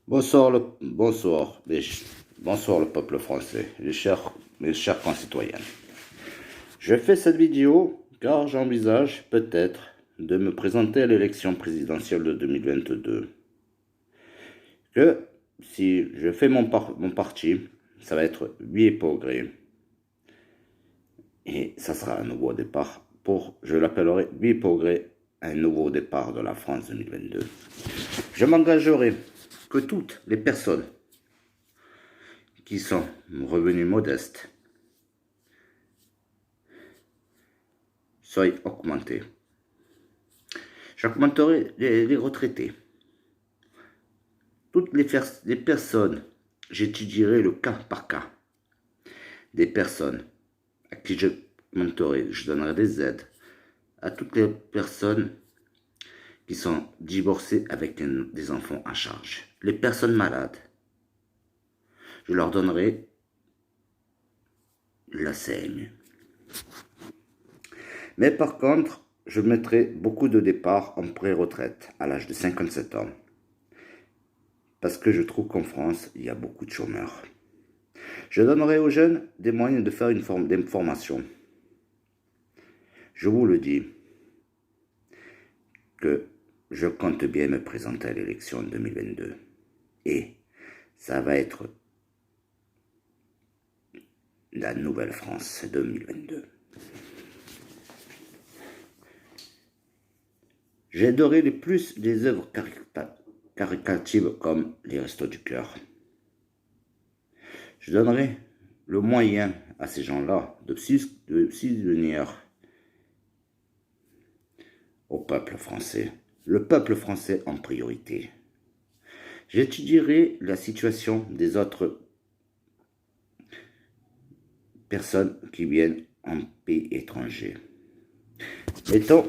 Bonsoir le peuple français, mes chers concitoyens. Je fais cette vidéo car j'envisage peut-être de me présenter à l'élection présidentielle de 2022. Que si je fais mon parti, ça va être 8 progrès. Et ça sera un nouveau départ je l'appellerai 8 progrès, un nouveau départ de la France 2022. Je m'engagerai que toutes les personnes qui sont revenus modestes soient augmentés. J'augmenterai les retraités. Toutes les personnes, j'étudierai le cas par cas. Des personnes à qui je donnerai des aides. À toutes les personnes qui sont divorcées avec des enfants à charge. Les personnes malades, je leur donnerai la saigne. Mais par contre, je mettrai beaucoup de départs en pré-retraite à l'âge de 57 ans. Parce que je trouve qu'en France, il y a beaucoup de chômeurs. Je donnerai aux jeunes des moyens de faire des formations. Je vous le dis que je compte bien me présenter à l'élection 2022. Et ça va être la nouvelle France 2022. J'aiderai le plus les œuvres caritatives comme les Restos du Cœur. Je donnerai le moyen à ces gens-là de subvenir au peuple français. Le peuple français en priorité. J'étudierai la situation des autres personnes qui viennent en pays étranger. Mettons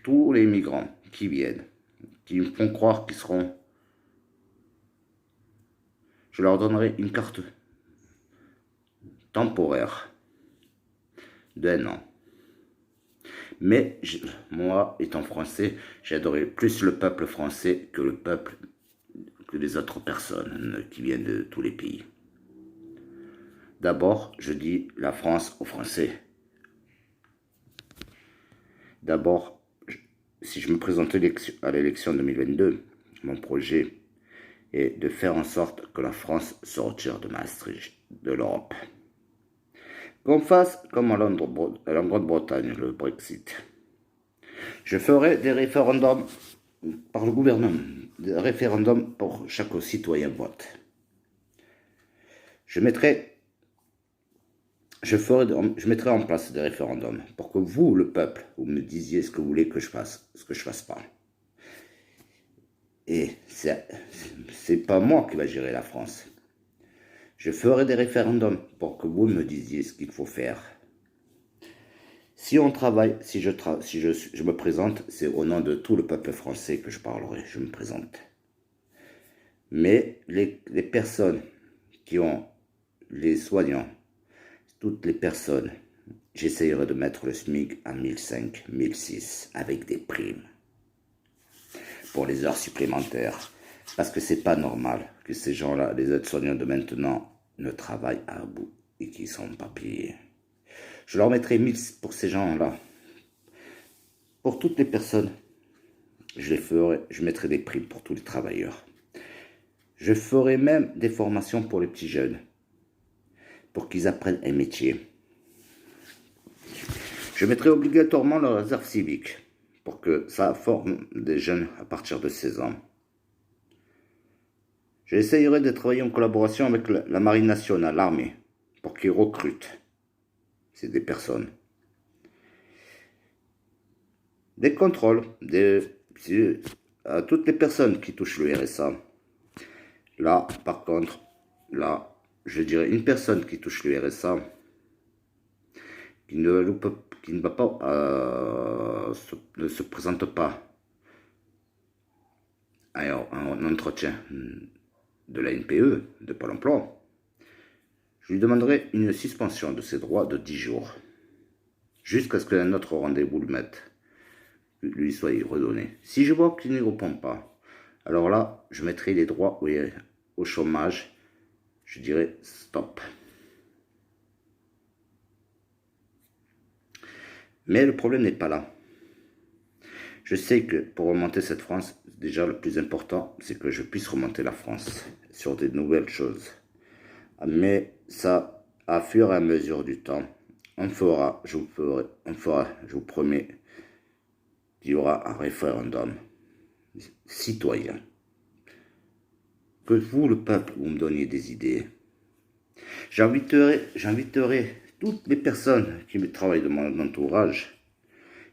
tous les migrants qui viennent, qui me font croire qu'ils seront... Je leur donnerai une carte temporaire d'1 an. Mais moi, étant français, j'adorerai plus le peuple français que les autres personnes qui viennent de tous les pays. D'abord, je dis la France aux Français. D'abord, si je me présente à l'élection 2022, mon projet est de faire en sorte que la France se retire de Maastricht, de l'Europe. Qu'on fasse comme en Grande-Bretagne, le Brexit. Je ferai des référendums par le gouvernement, des référendums pour chaque citoyen vote. Je mettrai en place des référendums pour que vous, le peuple, vous me disiez ce que vous voulez que je fasse, ce que je fasse pas. Et c'est pas moi qui va gérer la France. Je ferai des référendums pour que vous me disiez ce qu'il faut faire. Si on travaille, si je me présente, c'est au nom de tout le peuple français que je parlerai, je me présente. Mais les personnes qui ont, les soignants, toutes les personnes, j'essayerai de mettre le SMIC à 1005, 1006 avec des primes pour les heures supplémentaires. Parce que c'est pas normal que ces gens-là, les aides-soignants de maintenant, ne travaillent à bout et qu'ils sont pas payés. Je leur mettrai 1000 pour ces gens-là. Pour toutes les personnes, je mettrai des primes pour tous les travailleurs. Je ferai même des formations pour les petits jeunes, pour qu'ils apprennent un métier. Je mettrai obligatoirement la réserve civique, pour que ça forme des jeunes à partir de 16 ans. J'essayerai de travailler en collaboration avec la Marine nationale, l'armée, pour qu'ils recrutent des personnes. Des contrôles à toutes les personnes qui touchent le RSA. Là, par contre, je dirais une personne qui touche le RSA, qui ne se présente pas à un entretien de la NPE, de Pôle emploi, je lui demanderai une suspension de ses droits de 10 jours, jusqu'à ce qu'un autre rendez-vous lui soit redonné. Si je vois qu'il n'y répond pas, Alors là, je mettrai les droits au chômage. Je dirais stop. Mais le problème n'est pas là. Je sais que pour remonter cette France, déjà le plus important, c'est que je puisse remonter la France sur des nouvelles choses. Mais ça, à fur et à mesure du temps, je vous promets, qu'il y aura un référendum citoyen. Que vous, le peuple, vous me donniez des idées. J'inviterai toutes les personnes qui me travaillent de mon entourage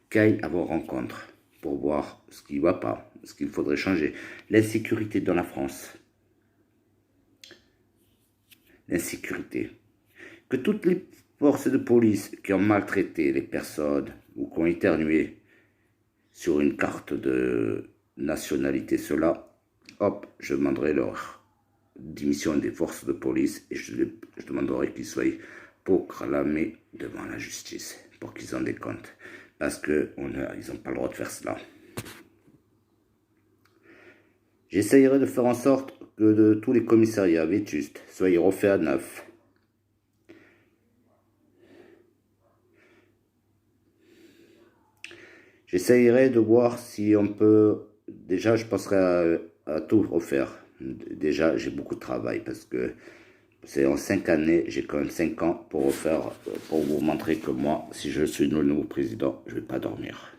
qui aillent à vos rencontres pour voir ce qui ne va pas, ce qu'il faudrait changer. L'insécurité dans la France. L'insécurité. Que toutes les forces de police qui ont maltraité les personnes ou qui ont éternué sur une carte de nationalité, cela, hop, je demanderai leur démission des forces de police et je demanderai qu'ils soient proclamés devant la justice pour qu'ils en aient compte. Parce qu'ils n'ont pas le droit de faire cela. J'essayerai de faire en sorte que de tous les commissariats vétustes soient refaits à neuf. J'essayerai de voir si on peut... Déjà, je penserai à tout refaire. Déjà, j'ai beaucoup de travail parce que c'est en 5 années, j'ai quand même 5 ans pour refaire, pour vous montrer que moi, si je suis le nouveau président, je ne vais pas dormir.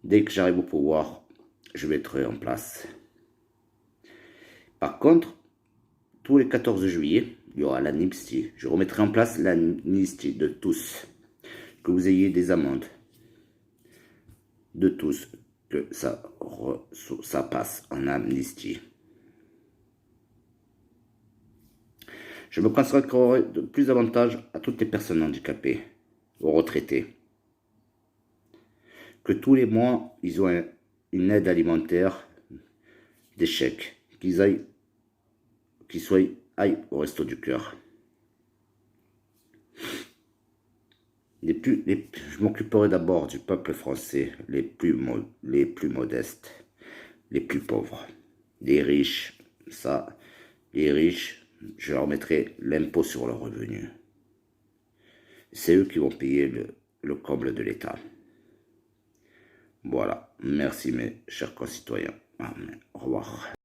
Dès que j'arrive au pouvoir, je mettrai en place. Par contre, tous les 14 juillet, il y aura l'amnistie. Je remettrai en place l'amnistie de tous. Que vous ayez des amendes. De tous. Que ça passe en amnistie. Je me consacrerai de plus davantage à toutes les personnes handicapées, aux retraités. Que tous les mois, ils ont une aide alimentaire, des chèques, qu'ils aillent au resto du cœur. Je m'occuperai d'abord du peuple français, les plus modestes, les plus pauvres. Les riches, les riches, je leur mettrai l'impôt sur leurs revenus. C'est eux qui vont payer le comble de l'État. Voilà, merci mes chers concitoyens. Au revoir.